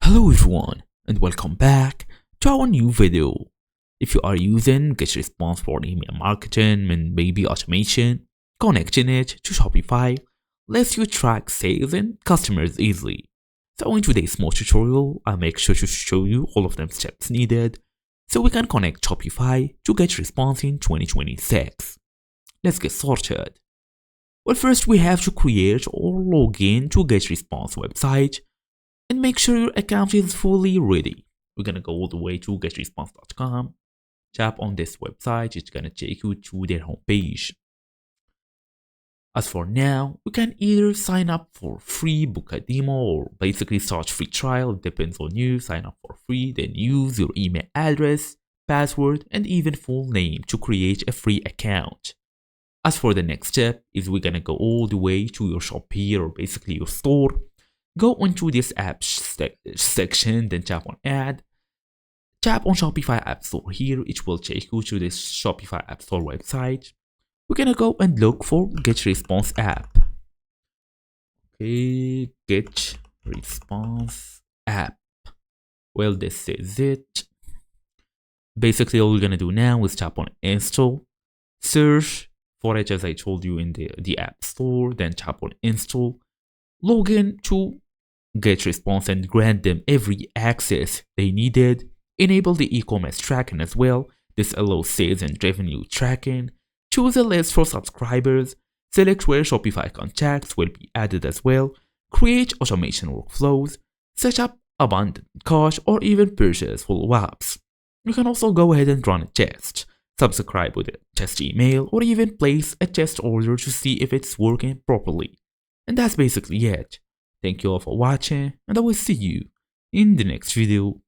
Hello everyone and welcome back to our new video. If you are using GetResponse for email marketing and maybe automation, connecting it to Shopify lets you track sales and customers easily. So in today's small tutorial, I'll make sure to show you all of them steps needed so we can connect Shopify to GetResponse in 2026. Let's get started. Well, first we have to create or log in to GetResponse website and make sure your account is fully ready. We're gonna go all the way to getresponse.com, tap on this website, it's gonna take you to their homepage. As for now, you can either sign up for free, book a demo, or basically start free trial. It depends on you. Sign up for free, then use your email address, password, and even full name to create a free account. As for the next step is we're gonna go all the way to your shop here, or basically your store. Go into this app section, then tap on add. Tap on Shopify App Store here, it will take you to this Shopify App Store website. We're gonna go and look for GetResponse app. Okay, GetResponse app. Well, this is it. Basically, all we're gonna do now is tap on install, search for it as I told you in the App Store, then tap on install, log in to GetResponse and grant them every access they needed. Enable the e-commerce tracking as well. This allows sales and revenue tracking. Choose a list for subscribers. Select where Shopify contacts will be added as well. Create automation workflows. Set up abundant cart or even purchase follow-ups. You can also go ahead and run a test. Subscribe with a test email or even place a test order to see if it's working properly. And that's basically it. Thank you all for watching, and I will see you in the next video.